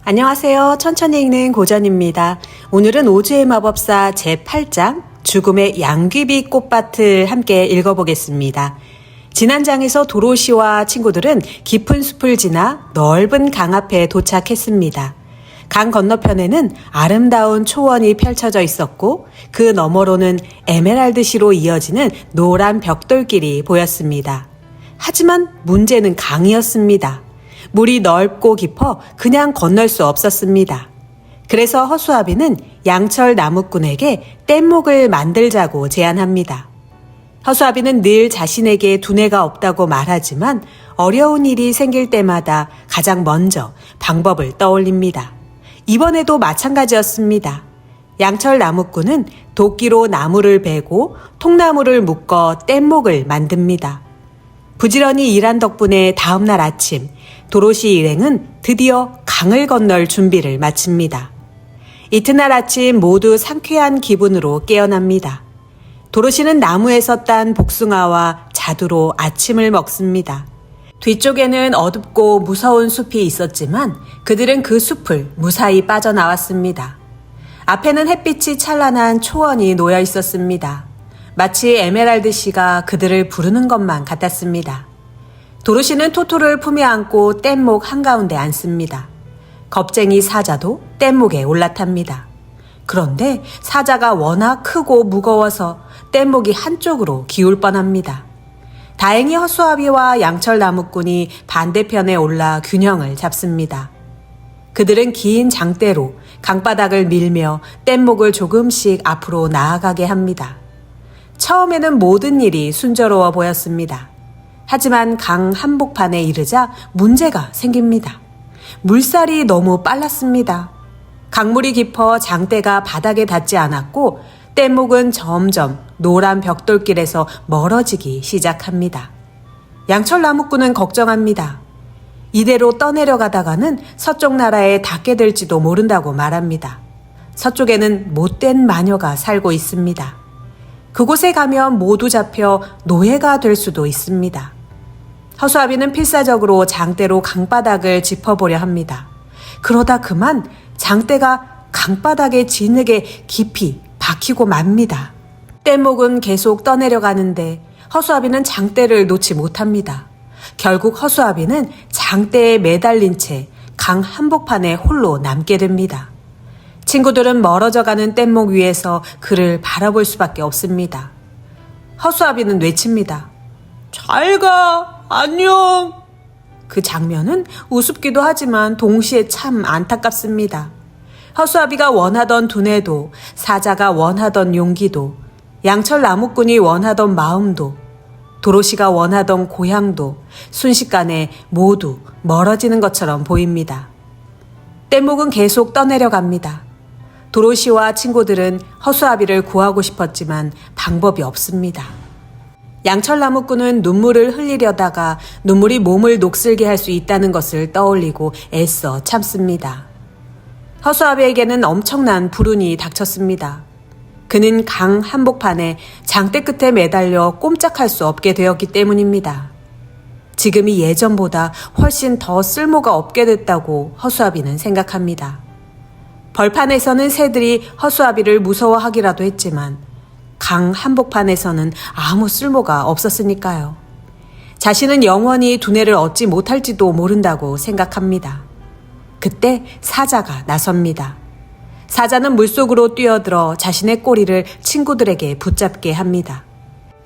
안녕하세요. 천천히 읽는 고전입니다. 오늘은 오즈의 마법사 제8장 죽음의 양귀비 꽃밭을 함께 읽어보겠습니다. 지난 장에서 도로시와 친구들은 깊은 숲을 지나 넓은 강 앞에 도착했습니다. 강 건너편에는 아름다운 초원이 펼쳐져 있었고 그 너머로는 에메랄드시로 이어지는 노란 벽돌길이 보였습니다. 하지만 문제는 강이었습니다. 물이 넓고 깊어 그냥 건널 수 없었습니다. 그래서 허수아비는 양철 나무꾼에게 뗏목을 만들자고 제안합니다. 허수아비는 늘 자신에게 두뇌가 없다고 말하지만 어려운 일이 생길 때마다 가장 먼저 방법을 떠올립니다. 이번에도 마찬가지였습니다. 양철 나무꾼은 도끼로 나무를 베고 통나무를 묶어 뗏목을 만듭니다. 부지런히 일한 덕분에 다음날 아침 도로시 일행은 드디어 강을 건널 준비를 마칩니다. 이튿날 아침 모두 상쾌한 기분으로 깨어납니다. 도로시는 나무에서 딴 복숭아와 자두로 아침을 먹습니다. 뒤쪽에는 어둡고 무서운 숲이 있었지만 그들은 그 숲을 무사히 빠져나왔습니다. 앞에는 햇빛이 찬란한 초원이 놓여 있었습니다. 마치 에메랄드씨가 그들을 부르는 것만 같았습니다. 도로시는 토토를 품에 안고 뗏목 한가운데 앉습니다. 겁쟁이 사자도 뗏목에 올라탑니다. 그런데 사자가 워낙 크고 무거워서 뗏목이 한쪽으로 기울 뻔합니다. 다행히 허수아비와 양철 나무꾼이 반대편에 올라 균형을 잡습니다. 그들은 긴 장대로 강바닥을 밀며 뗏목을 조금씩 앞으로 나아가게 합니다. 처음에는 모든 일이 순조로워 보였습니다. 하지만 강 한복판에 이르자 문제가 생깁니다. 물살이 너무 빨랐습니다. 강물이 깊어 장대가 바닥에 닿지 않았고 뗏목은 점점 노란 벽돌길에서 멀어지기 시작합니다. 양철 나무꾼은 걱정합니다. 이대로 떠내려가다가는 서쪽 나라에 닿게 될지도 모른다고 말합니다. 서쪽에는 못된 마녀가 살고 있습니다. 그곳에 가면 모두 잡혀 노예가 될 수도 있습니다. 허수아비는 필사적으로 장대로 강바닥을 짚어보려 합니다. 그러다 그만 장대가 강바닥에 진흙에 깊이 박히고 맙니다. 뗏목은 계속 떠내려가는데 허수아비는 장대를 놓지 못합니다. 결국 허수아비는 장대에 매달린 채 강 한복판에 홀로 남게 됩니다. 친구들은 멀어져가는 뗏목 위에서 그를 바라볼 수밖에 없습니다. 허수아비는 외칩니다. 잘 가! 안녕! 그 장면은 우습기도 하지만 동시에 참 안타깝습니다. 허수아비가 원하던 두뇌도, 사자가 원하던 용기도, 양철 나무꾼이 원하던 마음도, 도로시가 원하던 고향도 순식간에 모두 멀어지는 것처럼 보입니다. 뗏목은 계속 떠내려갑니다. 도로시와 친구들은 허수아비를 구하고 싶었지만 방법이 없습니다. 양철 나무꾼은 눈물을 흘리려다가 눈물이 몸을 녹슬게 할 수 있다는 것을 떠올리고 애써 참습니다. 허수아비에게는 엄청난 불운이 닥쳤습니다. 그는 강 한복판에 장대 끝에 매달려 꼼짝할 수 없게 되었기 때문입니다. 지금이 예전보다 훨씬 더 쓸모가 없게 됐다고 허수아비는 생각합니다. 벌판에서는 새들이 허수아비를 무서워하기라도 했지만 강 한복판에서는 아무 쓸모가 없었으니까요. 자신은 영원히 두뇌를 얻지 못할지도 모른다고 생각합니다. 그때 사자가 나섭니다. 사자는 물속으로 뛰어들어 자신의 꼬리를 친구들에게 붙잡게 합니다.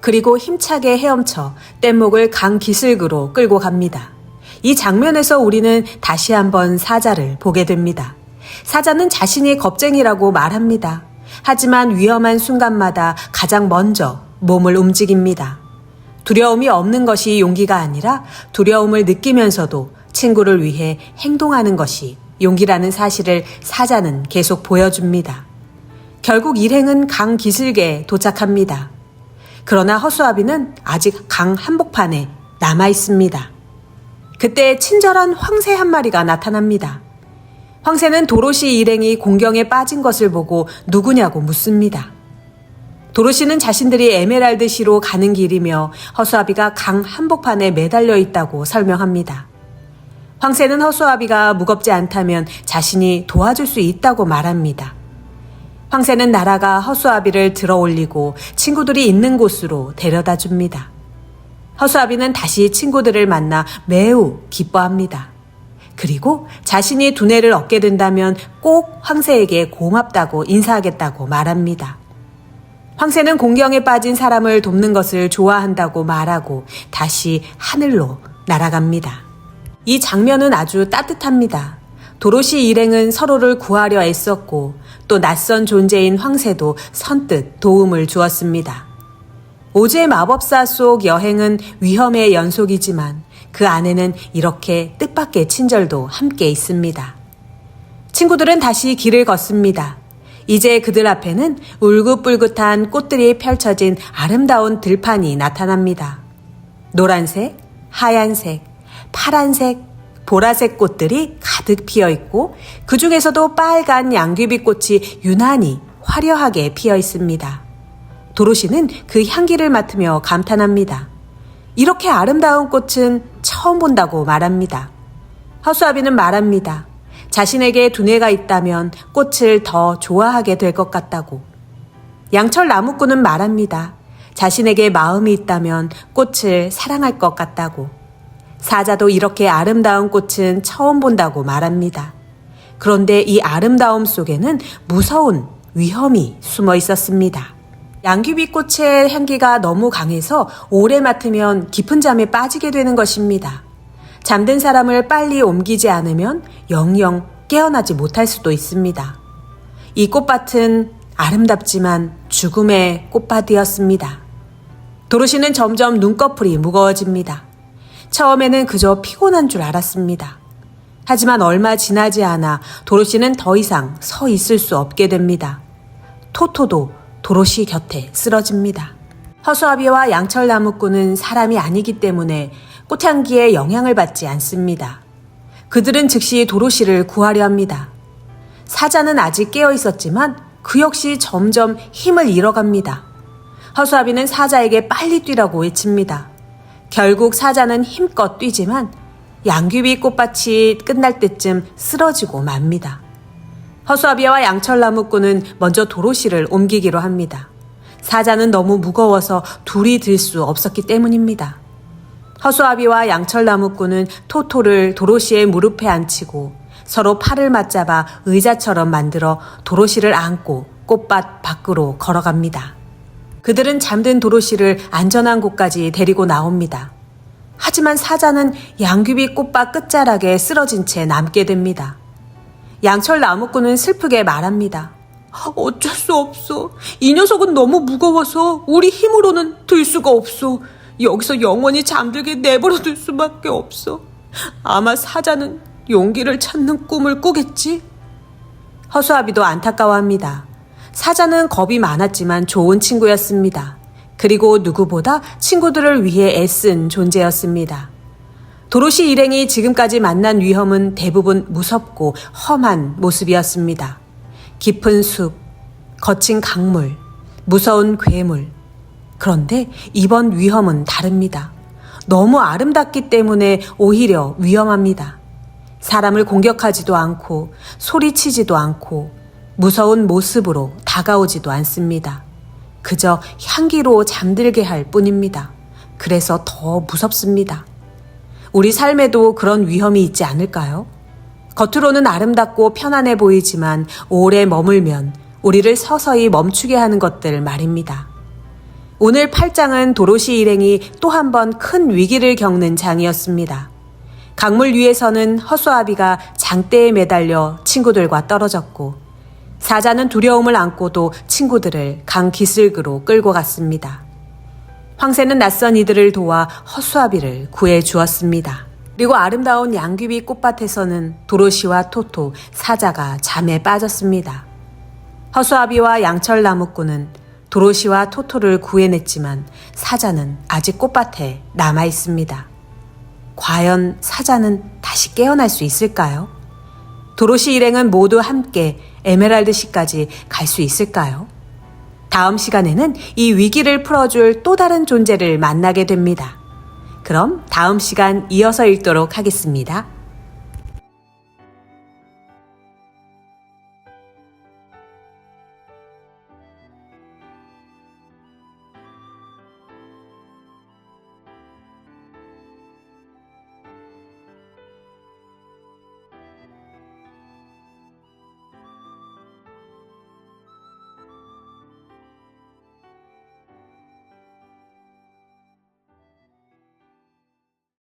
그리고 힘차게 헤엄쳐 뗏목을 강 기슭으로 끌고 갑니다. 이 장면에서 우리는 다시 한번 사자를 보게 됩니다. 사자는 자신이 겁쟁이라고 말합니다. 하지만 위험한 순간마다 가장 먼저 몸을 움직입니다. 두려움이 없는 것이 용기가 아니라 두려움을 느끼면서도 친구를 위해 행동하는 것이 용기라는 사실을 사자는 계속 보여줍니다. 결국 일행은 강 기슭에 도착합니다. 그러나 허수아비는 아직 강 한복판에 남아 있습니다. 그때 친절한 황새 한 마리가 나타납니다. 황새는 도로시 일행이 공경에 빠진 것을 보고 누구냐고 묻습니다. 도로시는 자신들이 에메랄드시로 가는 길이며 허수아비가 강 한복판에 매달려 있다고 설명합니다. 황새는 허수아비가 무겁지 않다면 자신이 도와줄 수 있다고 말합니다. 황새는 날아가 허수아비를 들어 올리고 친구들이 있는 곳으로 데려다 줍니다. 허수아비는 다시 친구들을 만나 매우 기뻐합니다. 그리고 자신이 두뇌를 얻게 된다면 꼭 황새에게 고맙다고 인사하겠다고 말합니다. 황새는 공경에 빠진 사람을 돕는 것을 좋아한다고 말하고 다시 하늘로 날아갑니다. 이 장면은 아주 따뜻합니다. 도로시 일행은 서로를 구하려 애썼고 또 낯선 존재인 황새도 선뜻 도움을 주었습니다. 오즈의 마법사 속 여행은 위험의 연속이지만 그 안에는 이렇게 뜻밖의 친절도 함께 있습니다. 친구들은 다시 길을 걷습니다. 이제 그들 앞에는 울긋불긋한 꽃들이 펼쳐진 아름다운 들판이 나타납니다. 노란색, 하얀색, 파란색, 보라색 꽃들이 가득 피어 있고 그 중에서도 빨간 양귀비꽃이 유난히 화려하게 피어 있습니다. 도로시는 그 향기를 맡으며 감탄합니다. 이렇게 아름다운 꽃은 처음 본다고 말합니다. 허수아비는 말합니다. 자신에게 두뇌가 있다면 꽃을 더 좋아하게 될 것 같다고. 양철 나무꾼은 말합니다. 자신에게 마음이 있다면 꽃을 사랑할 것 같다고. 사자도 이렇게 아름다운 꽃은 처음 본다고 말합니다. 그런데 이 아름다움 속에는 무서운 위험이 숨어 있었습니다. 양귀비꽃의 향기가 너무 강해서 오래 맡으면 깊은 잠에 빠지게 되는 것입니다. 잠든 사람을 빨리 옮기지 않으면 영영 깨어나지 못할 수도 있습니다. 이 꽃밭은 아름답지만 죽음의 꽃밭이었습니다. 도로시는 점점 눈꺼풀이 무거워집니다. 처음에는 그저 피곤한 줄 알았습니다. 하지만 얼마 지나지 않아 도로시는 더 이상 서 있을 수 없게 됩니다. 토토도 도로시 곁에 쓰러집니다. 허수아비와 양철나무꾼은 사람이 아니기 때문에 꽃향기에 영향을 받지 않습니다. 그들은 즉시 도로시를 구하려 합니다. 사자는 아직 깨어 있었지만 그 역시 점점 힘을 잃어갑니다. 허수아비는 사자에게 빨리 뛰라고 외칩니다. 결국 사자는 힘껏 뛰지만 양귀비 꽃밭이 끝날 때쯤 쓰러지고 맙니다. 허수아비와 양철나무꾼은 먼저 도로시를 옮기기로 합니다. 사자는 너무 무거워서 둘이 들 수 없었기 때문입니다. 허수아비와 양철나무꾼은 토토를 도로시의 무릎에 앉히고 서로 팔을 맞잡아 의자처럼 만들어 도로시를 안고 꽃밭 밖으로 걸어갑니다. 그들은 잠든 도로시를 안전한 곳까지 데리고 나옵니다. 하지만 사자는 양귀비 꽃밭 끝자락에 쓰러진 채 남게 됩니다. 양철나무꾼은 슬프게 말합니다. 어쩔 수 없어. 이 녀석은 너무 무거워서 우리 힘으로는 들 수가 없어. 여기서 영원히 잠들게 내버려둘 수밖에 없어. 아마 사자는 용기를 찾는 꿈을 꾸겠지? 허수아비도 안타까워합니다. 사자는 겁이 많았지만 좋은 친구였습니다. 그리고 누구보다 친구들을 위해 애쓴 존재였습니다. 도로시 일행이 지금까지 만난 위험은 대부분 무섭고 험한 모습이었습니다. 깊은 숲, 거친 강물, 무서운 괴물. 그런데 이번 위험은 다릅니다. 너무 아름답기 때문에 오히려 위험합니다. 사람을 공격하지도 않고 소리치지도 않고 무서운 모습으로 다가오지도 않습니다. 그저 향기로 잠들게 할 뿐입니다. 그래서 더 무섭습니다. 우리 삶에도 그런 위험이 있지 않을까요? 겉으로는 아름답고 편안해 보이지만 오래 머물면 우리를 서서히 멈추게 하는 것들 말입니다. 오늘 8장은 도로시 일행이 또 한 번 큰 위기를 겪는 장이었습니다. 강물 위에서는 허수아비가 장대에 매달려 친구들과 떨어졌고 사자는 두려움을 안고도 친구들을 강 기슭으로 끌고 갔습니다. 황새는 낯선 이들을 도와 허수아비를 구해 주었습니다. 그리고 아름다운 양귀비 꽃밭에서는 도로시와 토토, 사자가 잠에 빠졌습니다. 허수아비와 양철나무꾼은 도로시와 토토를 구해냈지만 사자는 아직 꽃밭에 남아 있습니다. 과연 사자는 다시 깨어날 수 있을까요? 도로시 일행은 모두 함께 에메랄드시까지 갈 수 있을까요? 다음 시간에는 이 위기를 풀어줄 또 다른 존재를 만나게 됩니다. 그럼 다음 시간 이어서 읽도록 하겠습니다.